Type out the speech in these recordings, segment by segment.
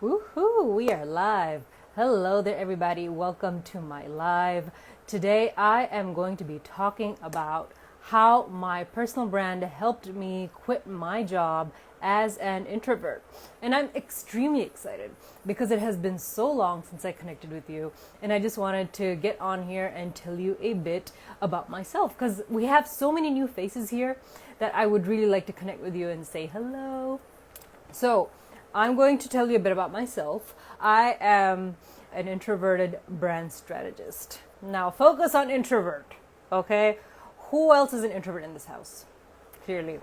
Woohoo! We are live. Hello there, everybody. Welcome to my live. Today, I am going to be talking about how my personal brand helped me quit my job as an introvert. And I'm extremely excited because it has been so long since I connected with you. And I just wanted to get on here and tell you a bit about myself because we have so many new faces here that I would really like to connect with you and say hello. So, I'm going to tell you a bit about myself. I am an introverted brand strategist. Now, focus on introvert, okay? Who else is an introvert in this house? Clearly,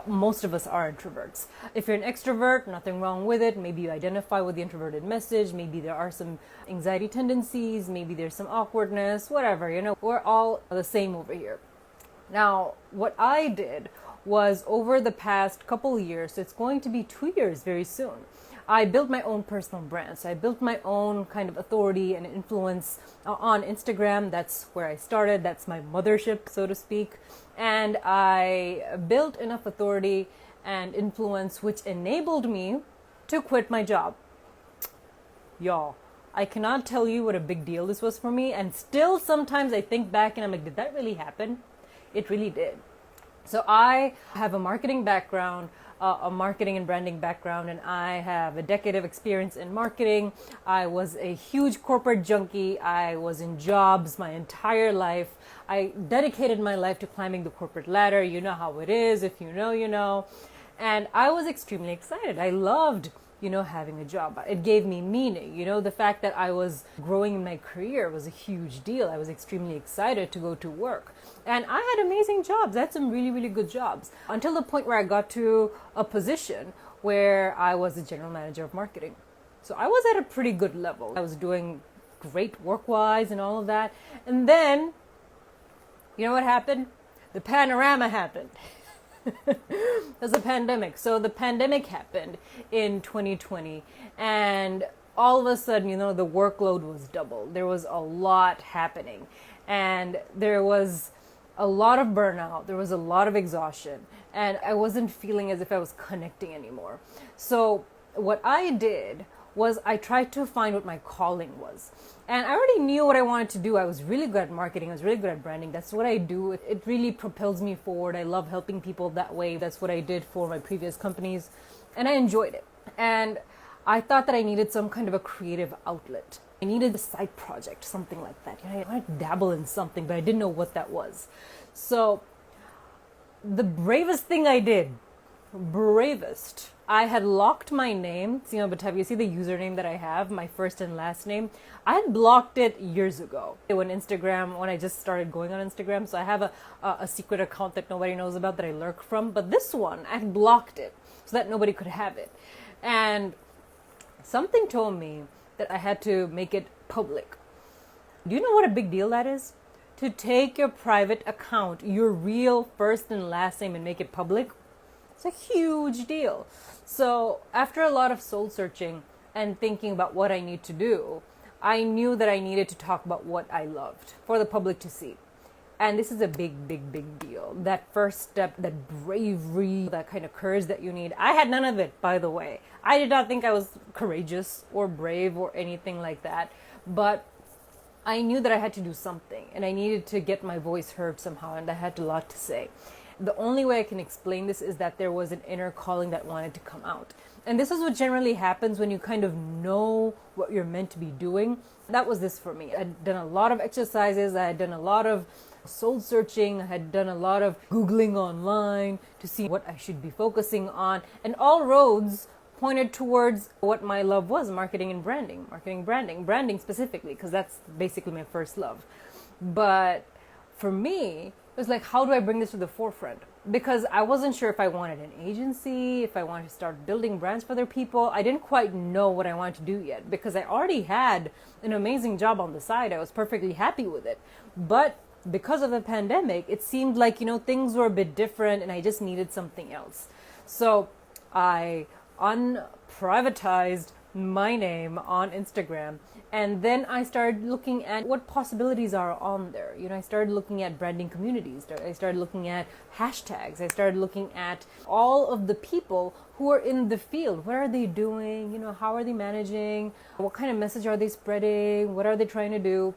most of us are introverts. If you're an extrovert, nothing wrong with it. Maybe you identify with the introverted message. Maybe there are some anxiety tendencies. Maybe there's some awkwardness, whatever, we're all the same over here. Now, what I did was over the past couple years, so it's going to be 2 years very soon, I built my own personal brand. So I built my own kind of authority and influence on Instagram. That's where I started. That's my mothership, so to speak. And I built enough authority and influence which enabled me to quit my job. Y'all, I cannot tell you what a big deal this was for me. And still sometimes I think back and I'm like, did that really happen? It really did. So I have a marketing background, a marketing and branding background, and I have a decade of experience in marketing. I was a huge corporate junkie. I was in jobs my entire life. I dedicated my life to climbing the corporate ladder. You know how it is. If you know, you know. And I was extremely excited. I loved having a job. It gave me meaning. The fact that I was growing in my career was a huge deal. I was extremely excited to go to work. And I had amazing jobs. I had some really, really good jobs until the point where I got to a position where I was the general manager of marketing. So I was at a pretty good level. I was doing great work-wise and all of that. And then, you know what happened? The panorama happened. There's a pandemic. So the pandemic happened in 2020 and all of a sudden, the workload was doubled. There was a lot happening and there was a lot of burnout. There was a lot of exhaustion and I wasn't feeling as if I was connecting anymore. So what I did was I tried to find what my calling was. And I already knew what I wanted to do. I was really good at marketing. I was really good at branding. That's what I do. It really propels me forward. I love helping people that way. That's what I did for my previous companies. And I enjoyed it. And I thought that I needed some kind of a creative outlet. I needed a side project, something like that. I wanted to dabble in something, but I didn't know what that was. So the bravest thing I did, I had locked my name, but have you see the username that I have, my first and last name? I had blocked it years ago when I just started going on Instagram. So I have a secret account that nobody knows about that I lurk from. But this one, I had blocked it so that nobody could have it. And something told me that I had to make it public. Do you know what a big deal that is? To take your private account, your real first and last name, and make it public. It's a huge deal. So after a lot of soul searching and thinking about what I need to do, I knew that I needed to talk about what I loved for the public to see. And this is a big, big, big deal. That first step, that bravery, that kind of courage that you need. I had none of it, by the way. I did not think I was courageous or brave or anything like that. But I knew that I had to do something and I needed to get my voice heard somehow, and I had a lot to say. The only way I can explain this is that there was an inner calling that wanted to come out. And this is what generally happens when you kind of know what you're meant to be doing. That was this for me. I'd done a lot of exercises. I had done a lot of soul searching. I had done a lot of Googling online to see what I should be focusing on. And all roads pointed towards what my love was, marketing and branding. Branding specifically, because that's basically my first love. But for me, it was like, how do I bring this to the forefront? Because I wasn't sure if I wanted an agency, if I wanted to start building brands for other people. I didn't quite know what I wanted to do yet because I already had an amazing job on the side. I was perfectly happy with it. But because of the pandemic, it seemed like, things were a bit different and I just needed something else. So I unprivatized my name on Instagram. And then I started looking at what possibilities are on there. I started looking at branding communities. I started looking at hashtags. I started looking at all of the people who are in the field. What are they doing? How are they managing? What kind of message are they spreading? What are they trying to do?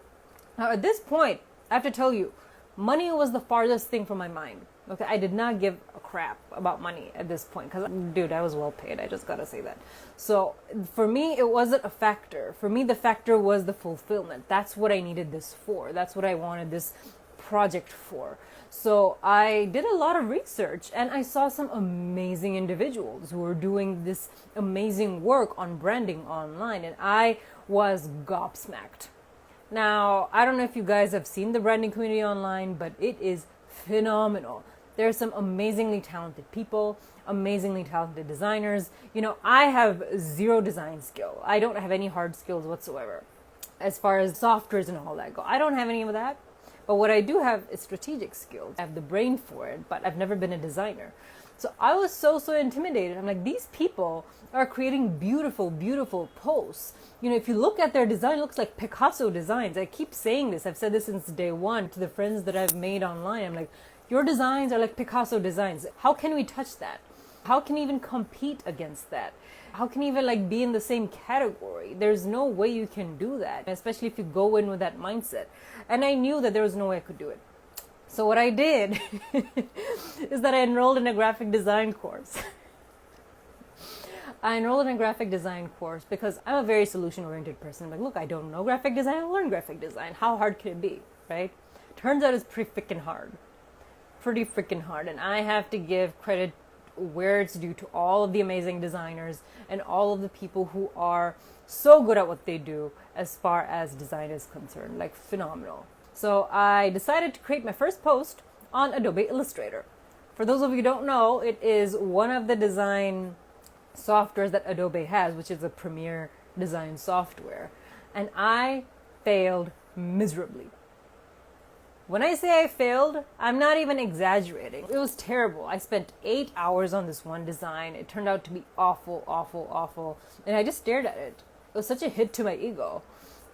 Now, at this point, I have to tell you, money was the farthest thing from my mind. Okay, I did not give a crap about money at this point because, dude, I was well paid. I just gotta say that. So for me, it wasn't a factor. For me, the factor was the fulfillment. That's what I needed this for. That's what I wanted this project for. So I did a lot of research and I saw some amazing individuals who were doing this amazing work on branding online, and I was gobsmacked. Now, I don't know if you guys have seen the branding community online, but it is phenomenal. There are some amazingly talented people, amazingly talented designers. I have zero design skill. I don't have any hard skills whatsoever. As far as softwares and all that go, I don't have any of that. But what I do have is strategic skills. I have the brain for it, but I've never been a designer. So I was so intimidated. I'm like, these people are creating beautiful, beautiful posts. If you look at their design, it looks like Picasso designs. I keep saying this. I've said this since day one to the friends that I've made online. I'm like, your designs are like Picasso designs. How can we touch that? How can we even compete against that? How can you even be in the same category? There's no way you can do that, especially if you go in with that mindset. And I knew that there was no way I could do it. So what I did is that I enrolled in a graphic design course. I enrolled in a graphic design course because I'm a very solution-oriented person. I'm like, look, I don't know graphic design. I'll learn graphic design. How hard can it be, right? Turns out it's pretty freaking hard. And I have to give credit where it's due to all of the amazing designers and all of the people who are so good at what they do as far as design is concerned. Phenomenal. So I decided to create my first post on Adobe Illustrator. For those of you who don't know, it is one of the design softwares that Adobe has, which is a premier design software. And I failed miserably. When I say I failed, I'm not even exaggerating. It was terrible. I spent 8 hours on this one design. It turned out to be awful, awful, awful. And I just stared at it. It was such a hit to my ego.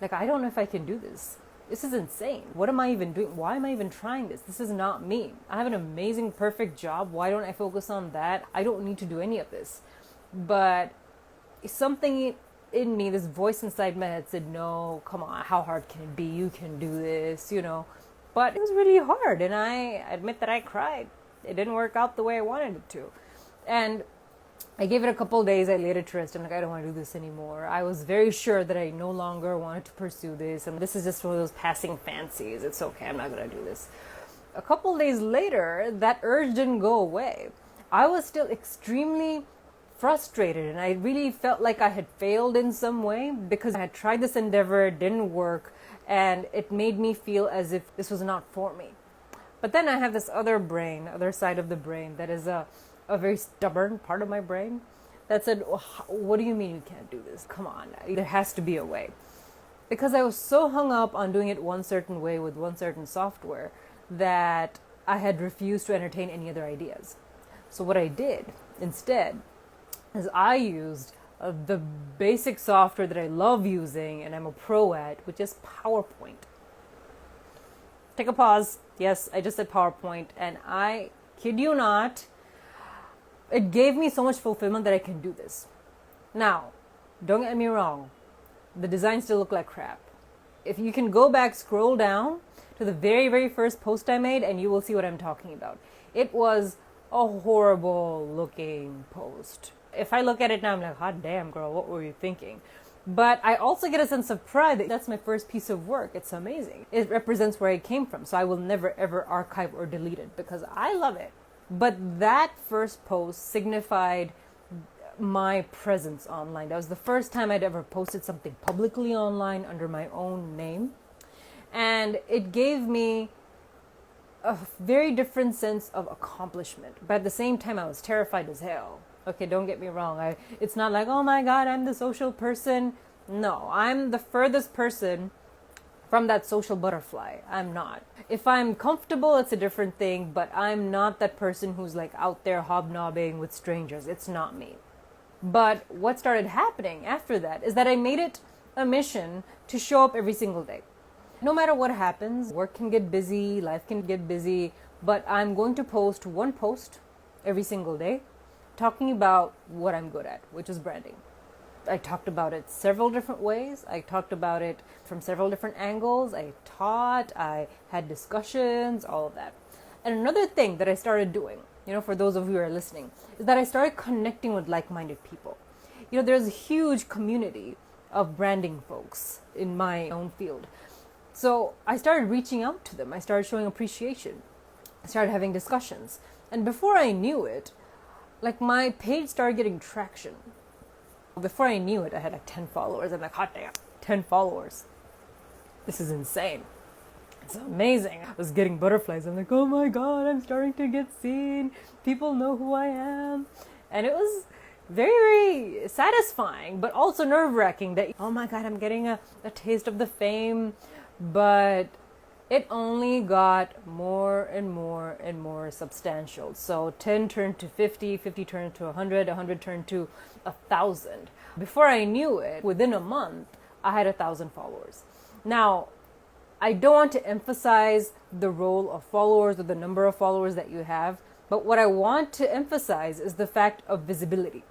I don't know if I can do this. This is insane. What am I even doing? Why am I even trying this? This is not me. I have an amazing, perfect job. Why don't I focus on that? I don't need to do any of this. But something in me, this voice inside my head said, no, come on, how hard can it be? You can do this, But it was really hard, and I admit that I cried. It didn't work out the way I wanted it to. And I gave it a couple of days. I laid it to rest. I'm like, I don't want to do this anymore. I was very sure that I no longer wanted to pursue this, and this is just one of those passing fancies. It's okay, I'm not going to do this. A couple of days later, that urge didn't go away. I was still extremely frustrated, and I really felt like I had failed in some way because I had tried this endeavor, it didn't work, and it made me feel as if this was not for me. But then I have this other side of the brain that is a very stubborn part of my brain that said, what do you mean you can't do this? Come on, there has to be a way. Because I was so hung up on doing it one certain way with one certain software that I had refused to entertain any other ideas. So what I did instead is I used the basic software that I love using and I'm a pro at, which is PowerPoint. Take a pause. Yes, I just said PowerPoint, and I kid you not, it gave me so much fulfillment that I can do this. Now, don't get me wrong, the designs still look like crap. If you can go back, scroll down to the very, very first post I made, and you will see what I'm talking about. It was a horrible looking post. If I look at it now, I'm like, hot damn, girl, what were you thinking? But I also get a sense of pride that that's my first piece of work. It's amazing. It represents where I came from, so I will never ever archive or delete it because I love it. But that first post signified my presence online. That was the first time I'd ever posted something publicly online under my own name. And it gave me a very different sense of accomplishment. But at the same time, I was terrified as hell. Okay, don't get me wrong. It's not like, oh my God, I'm the social person. No, I'm the furthest person from that social butterfly. I'm not. If I'm comfortable, it's a different thing, but I'm not that person who's like out there hobnobbing with strangers. It's not me. But what started happening after that is that I made it a mission to show up every single day. No matter what happens, work can get busy, life can get busy, but I'm going to post one post every single day talking about what I'm good at, which is branding. I talked about it several different ways. I talked about it from several different angles. I taught, I had discussions, all of that. And another thing that I started doing, for those of you who are listening, is that I started connecting with like-minded people. There's a huge community of branding folks in my own field. So I started reaching out to them. I started showing appreciation. I started having discussions. And before I knew it, my page started getting traction. Before I knew it, I had 10 followers. I'm like, hot damn, 10 followers. This is insane. It's amazing. I was getting butterflies. I'm like, oh my God, I'm starting to get seen. People know who I am. And it was very, very satisfying, but also nerve-wracking that, oh my God, I'm getting a taste of the fame. But it only got more and more and more substantial. So 10 turned to 50, 50 turned to 100, 100 turned to 1,000. Before I knew it, within a month, I had 1,000 followers. Now, I don't want to emphasize the role of followers or the number of followers that you have, but what I want to emphasize is the fact of visibility.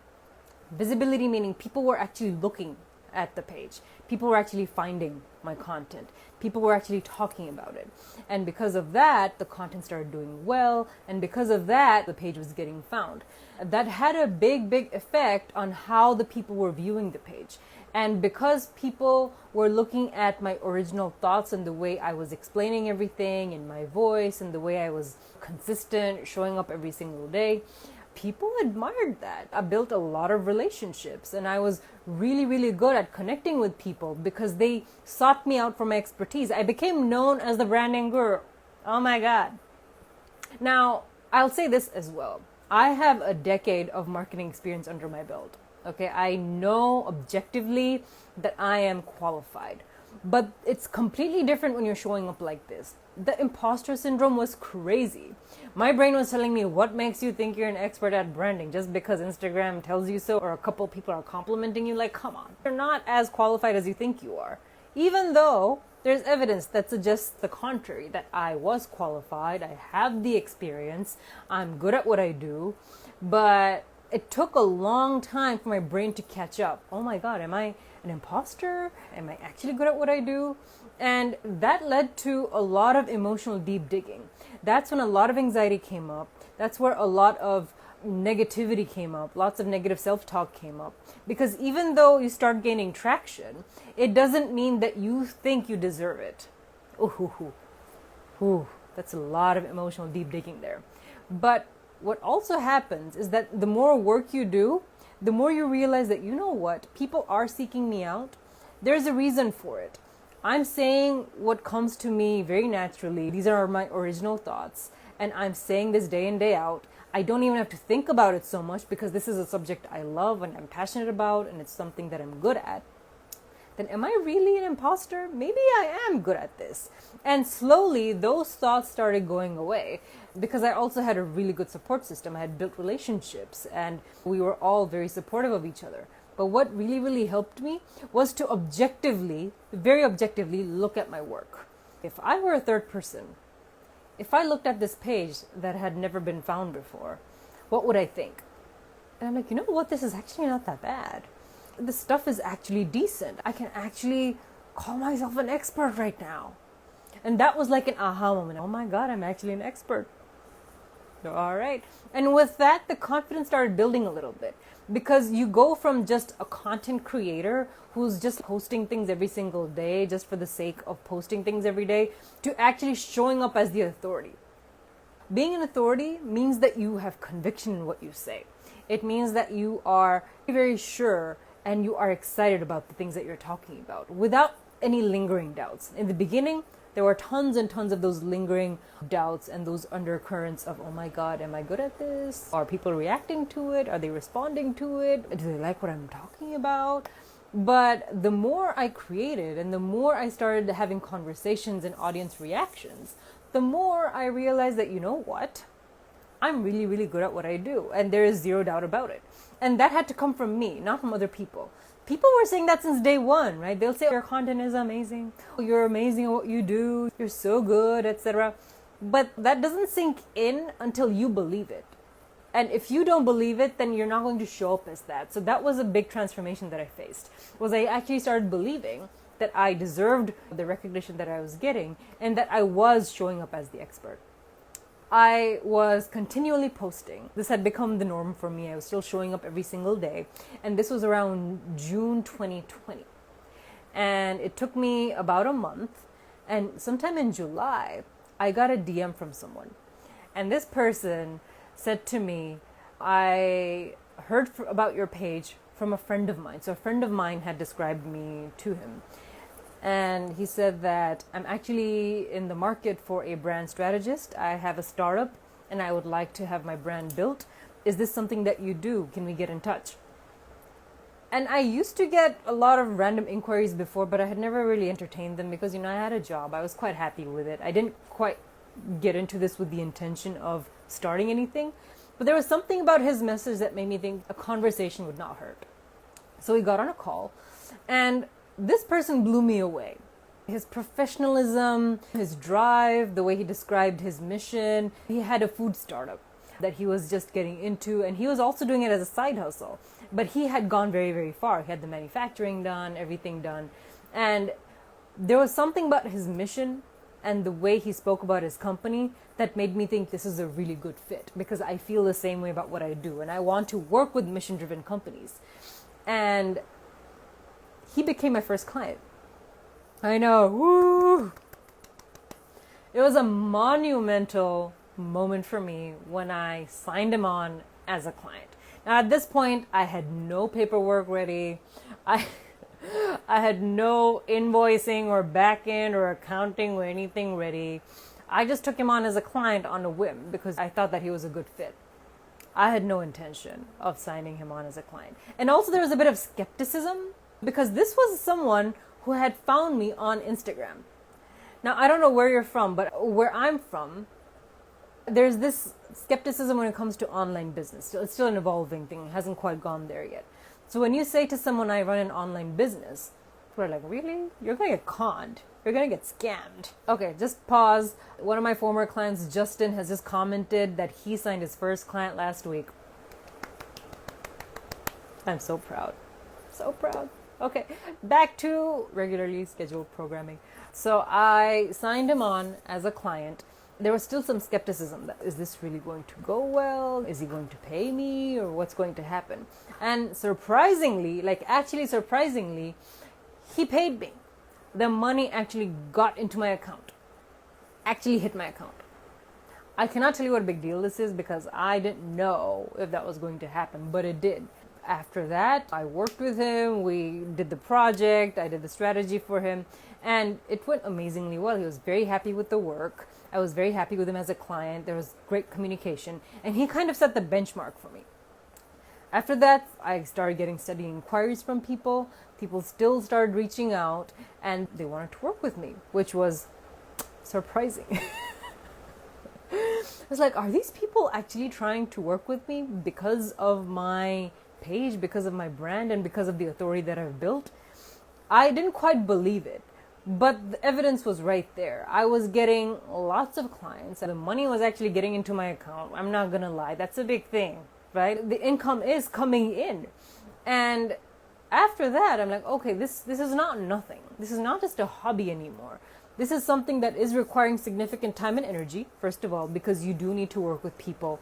Visibility meaning people were actually looking at the page. People were actually finding my content. People were actually talking about it. And because of that, the content started doing well. And because of that, the page was getting found. That had a big, big effect on how the people were viewing the page. And because people were looking at my original thoughts and the way I was explaining everything in my voice and the way I was consistent, showing up every single day, people admired that. I built a lot of relationships and I was really, really good at connecting with people because they sought me out for my expertise. I became known as the branding guru. Oh my God. Now, I'll say this as well. I have a decade of marketing experience under my belt. Okay, I know objectively that I am qualified, but it's completely different when you're showing up like this. The imposter syndrome was crazy. My brain was telling me, what makes you think you're an expert at branding? Just because Instagram tells you so or a couple people are complimenting you? Like, come on. You're not as qualified as you think you are. Even though there's evidence that suggests the contrary, that I was qualified, I have the experience, I'm good at what I do, but it took a long time for my brain to catch up. Oh my God, am I an imposter? Am I actually good at what I do? And that led to a lot of emotional deep digging. That's when a lot of anxiety came up. That's where a lot of negativity came up. Lots of negative self-talk came up. Because even though you start gaining traction, it doesn't mean that you think you deserve it. Ooh, that's a lot of emotional deep digging there. But what also happens is that the more work you do, the more you realize that, you know what, people are seeking me out. There's a reason for it. I'm saying what comes to me very naturally. These are my original thoughts. And I'm saying this day in, day out. I don't even have to think about it so much because this is a subject I love and I'm passionate about and it's something that I'm good at. Then am I really an imposter? Maybe I am good at this. And slowly those thoughts started going away because I also had a really good support system. I had built relationships and we were all very supportive of each other. But what really, really helped me was to very objectively look at my work. If I were a third person, if I looked at this page that had never been found before, what would I think? And I'm like, you know what? This is actually not that bad. This stuff is actually decent. I can actually call myself an expert right now. And that was like an aha moment. Oh my God, I'm actually an expert. All right. And with that, the confidence started building a little bit because you go from just a content creator who's just posting things every single day just for the sake of posting things every day to actually showing up as the authority. Being an authority means that you have conviction in what you say. It means that you are very sure and you are excited about the things that you're talking about without any lingering doubts. In the beginning, there were tons and tons of those lingering doubts and those undercurrents of, oh my God, am I good at this? Are people reacting to it? Are they responding to it? Do they like what I'm talking about? But the more I created and the more I started having conversations and audience reactions, the more I realized that, you know what? I'm really, really good at what I do. And there is zero doubt about it. And that had to come from me, not from other people. People were saying that since day one, right? They'll say, your content is amazing. You're amazing at what you do. You're so good, etc. But that doesn't sink in until you believe it. And if you don't believe it, then you're not going to show up as that. So that was a big transformation that I faced, was I actually started believing that I deserved the recognition that I was getting and that I was showing up as the expert. I was continually posting. This had become the norm for me. I was still showing up every single day. And this was around June 2020. And it took me about a month. And sometime in July, I got a DM from someone. And this person said to me, I heard about your page from a friend of mine. So a friend of mine had described me to him. And he said that I'm actually in the market for a brand strategist. I have a startup and I would like to have my brand built. Is this something that you do? Can we get in touch? And I used to get a lot of random inquiries before, but I had never really entertained them because, I had a job. I was quite happy with it. I didn't quite get into this with the intention of starting anything, but there was something about his message that made me think a conversation would not hurt. So we got on a call, and this person blew me away. His professionalism, his drive, the way he described his mission. He had a food startup that he was just getting into, and he was also doing it as a side hustle. But he had gone very, very far. He had the manufacturing done, everything done. And there was something about his mission and the way he spoke about his company that made me think this is a really good fit, because I feel the same way about what I do and I want to work with mission-driven companies. And he became my first client. I know, woo! It was a monumental moment for me when I signed him on as a client. Now at this point, I had no paperwork ready. I had no invoicing or back-end or accounting or anything ready. I just took him on as a client on a whim because I thought that he was a good fit. I had no intention of signing him on as a client. And also there was a bit of skepticism because this was someone who had found me on Instagram. Now, I don't know where you're from, but where I'm from, there's this skepticism when it comes to online business. It's still an evolving thing. It hasn't quite gone there yet. So when you say to someone, I run an online business, we're like, really? You're going to get conned. You're going to get scammed. Okay, just pause. One of my former clients, Justin, has just commented that he signed his first client last week. I'm so proud. So proud. Okay, back to regularly scheduled programming. So I signed him on as a client. There was still some skepticism that, is this really going to go well? Is he going to pay me, or what's going to happen? And surprisingly, he paid me. The money actually got into my account, actually hit my account. I cannot tell you what a big deal this is because I didn't know if that was going to happen, but it did. After that, I worked with him, we did the project, I did the strategy for him, and it went amazingly well. He was very happy with the work. I was very happy with him as a client. There was great communication, and he kind of set the benchmark for me. After that, I started getting steady inquiries from people. People still started reaching out, and they wanted to work with me, which was surprising. I was like, are these people actually trying to work with me because of my page, because of my brand, and because of the authority that I've built? I didn't quite believe it, but the evidence was right there. I was getting lots of clients. The money was actually getting into my account. I'm not gonna lie, that's a big thing, right? The income is coming in. And after that, I'm like, okay, this is not nothing. This is not just a hobby anymore. This is something that is requiring significant time and energy, first of all, because you do need to work with people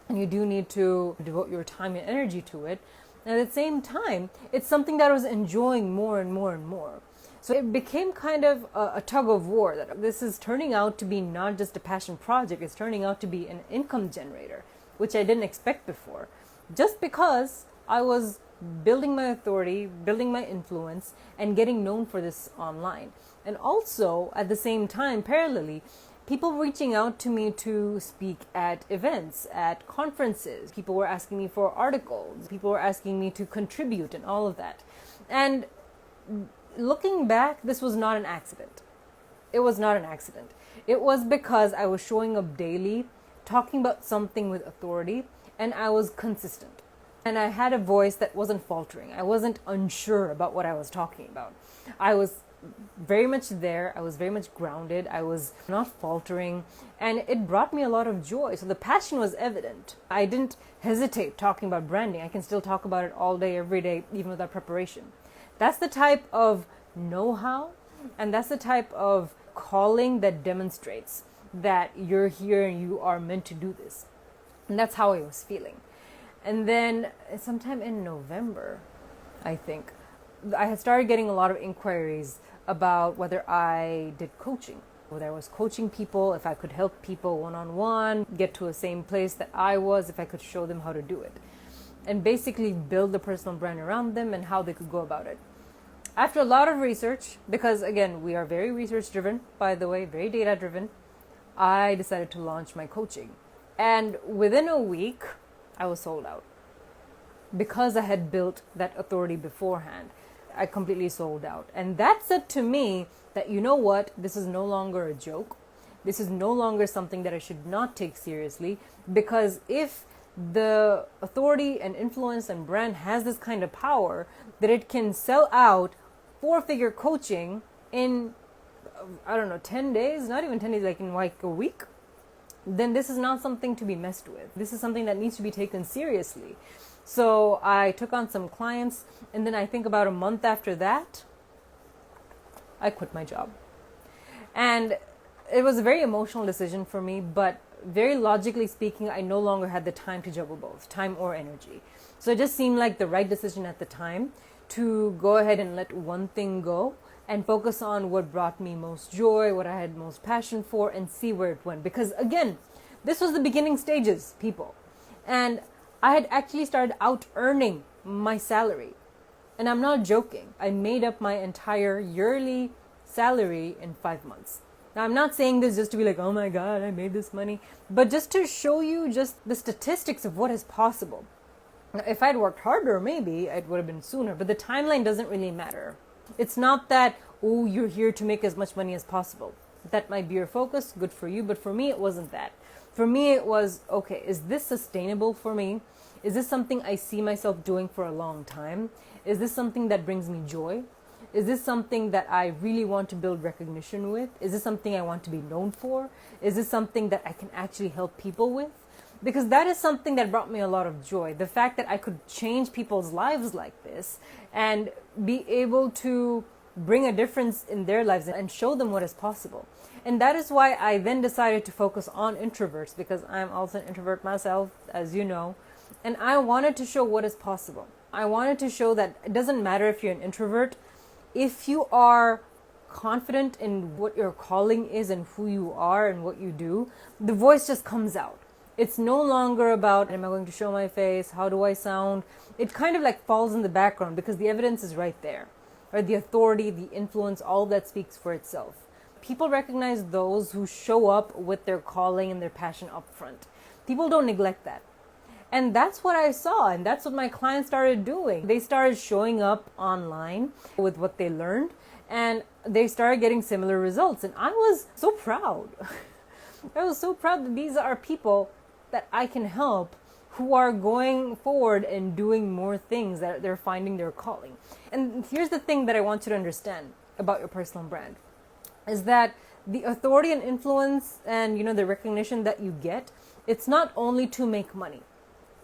and you do need to devote your time and energy to it. And at the same time, it's something that I was enjoying more and more and more. So it became kind of a tug of war, that this is turning out to be not just a passion project, it's turning out to be an income generator, which I didn't expect before. Just because I was building my authority, building my influence, and getting known for this online. And also, at the same time, parallelly, people reaching out to me to speak at events, at conferences. People were asking me for articles. People were asking me to contribute and all of that. And looking back, this was not an accident. It was not an accident. It was because I was showing up daily talking about something with authority, and I was consistent. And I had a voice that wasn't faltering. I wasn't unsure about what I was talking about. I was very much there. I was very much grounded. I was not faltering, and it brought me a lot of joy. So the passion was evident. I didn't hesitate talking about branding. I can still talk about it all day, every day, even without preparation. That's the type of know-how, and that's the type of calling that demonstrates that you're here and you are meant to do this. And that's how I was feeling. And then sometime in November, I think, I had started getting a lot of inquiries about whether I did coaching, whether I was coaching people, if I could help people one-on-one, get to the same place that I was, if I could show them how to do it, and basically build the personal brand around them and how they could go about it. After a lot of research, because again, we are very research-driven, by the way, very data-driven, I decided to launch my coaching. And within a week, I was sold out. Because I had built that authority beforehand, I completely sold out. And that said to me that, you know what, this is no longer a joke. This is no longer something that I should not take seriously, because if the authority and influence and brand has this kind of power that it can sell out 4-figure coaching in, 10 days, not even 10 days, like in like a week, then this is not something to be messed with. This is something that needs to be taken seriously. So I took on some clients, and then I think about a month after that, I quit my job. And it was a very emotional decision for me, but very logically speaking, I no longer had the time to juggle both, time or energy. So it just seemed like the right decision at the time to go ahead and let one thing go and focus on what brought me most joy, what I had most passion for, and see where it went. Because again, this was the beginning stages, people. And I had actually started out earning my salary. And I'm not joking. I made up my entire yearly salary in 5 months. Now, I'm not saying this just to be like, oh my God, I made this money, but just to show you just the statistics of what is possible. Now, if I'd worked harder, maybe it would have been sooner, but the timeline doesn't really matter. It's not that, oh, you're here to make as much money as possible. That might be your focus, good for you, but for me, it wasn't that. For me, it was, okay, is this sustainable for me? Is this something I see myself doing for a long time? Is this something that brings me joy? Is this something that I really want to build recognition with? Is this something I want to be known for? Is this something that I can actually help people with? Because that is something that brought me a lot of joy. The fact that I could change people's lives like this and be able to bring a difference in their lives and show them what is possible. And that is why I then decided to focus on introverts, because I'm also an introvert myself, as you know. And I wanted to show what is possible. I wanted to show that it doesn't matter if you're an introvert. If you are confident in what your calling is and who you are and what you do, the voice just comes out. It's no longer about, am I going to show my face? How do I sound? It kind of like falls in the background because the evidence is right there. Right? The authority, the influence, all that speaks for itself. People recognize those who show up with their calling and their passion up front. People don't neglect that. And that's what I saw, and that's what my clients started doing. They started showing up online with what they learned, and they started getting similar results. And I was so proud. I was so proud that these are people that I can help who are going forward and doing more things, that they're finding their calling. And here's the thing that I want you to understand about your personal brand, is that the authority and influence and, the recognition that you get, it's not only to make money.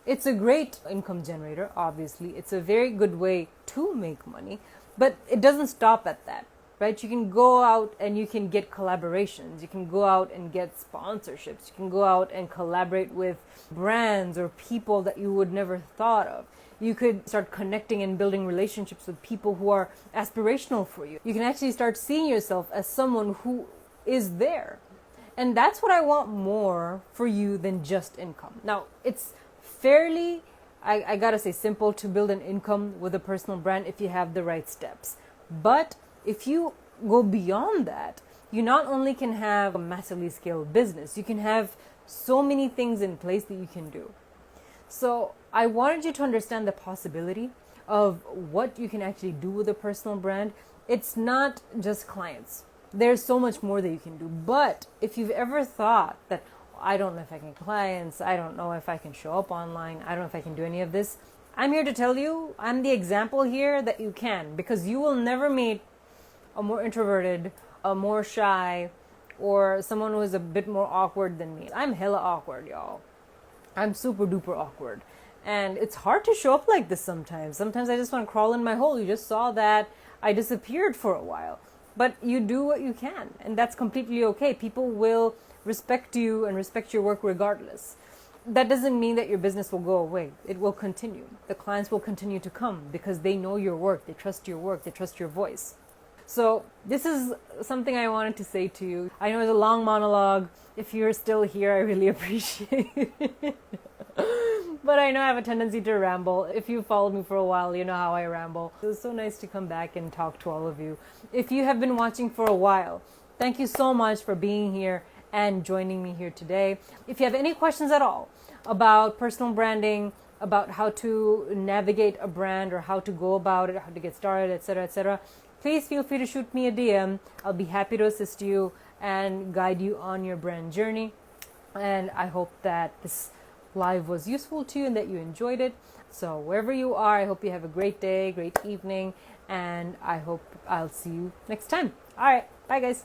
It's a great income generator, obviously. It's a very good way to make money, but it doesn't stop at that, right? You can go out and you can get collaborations. You can go out and get sponsorships. You can go out and collaborate with brands or people that you would never thought of. You could start connecting and building relationships with people who are aspirational for you. You can actually start seeing yourself as someone who is there. And that's what I want more for you than just income. Now, it's fairly, I gotta say, simple to build an income with a personal brand if you have the right steps. But if you go beyond that, you not only can have a massively scaled business, you can have so many things in place that you can do. So I wanted you to understand the possibility of what you can actually do with a personal brand. It's not just clients. There's so much more that you can do. But if you've ever thought that I don't know if I can get clients. I don't know if I can show up online. I don't know if I can do any of this. I'm here to tell you, I'm the example here that you can, because you will never meet a more introverted, a more shy, or someone who is a bit more awkward than me. I'm hella awkward, y'all. I'm super duper awkward. And it's hard to show up like this sometimes. Sometimes I just want to crawl in my hole. You just saw that I disappeared for a while. But you do what you can, and that's completely okay. People will respect you and respect your work regardless. That doesn't mean that your business will go away. It will continue. The clients will continue to come because they know your work, they trust your work, they trust your voice. So this is something I wanted to say to you. I know it's a long monologue. If you're still here, I really appreciate it. But I know I have a tendency to ramble. If you followed me for a while, you know how I ramble. It was so nice to come back and talk to all of you. If you have been watching for a while, thank you so much for being here and joining me here today. If you have any questions at all about personal branding, about how to navigate a brand or how to go about it, how to get started, etc., please feel free to shoot me a DM. I'll be happy to assist you and guide you on your brand journey. And I hope that this live was useful to you and that you enjoyed it. So wherever you are, I hope you have a great day, great evening, and I hope I'll see you next time. All right, bye guys.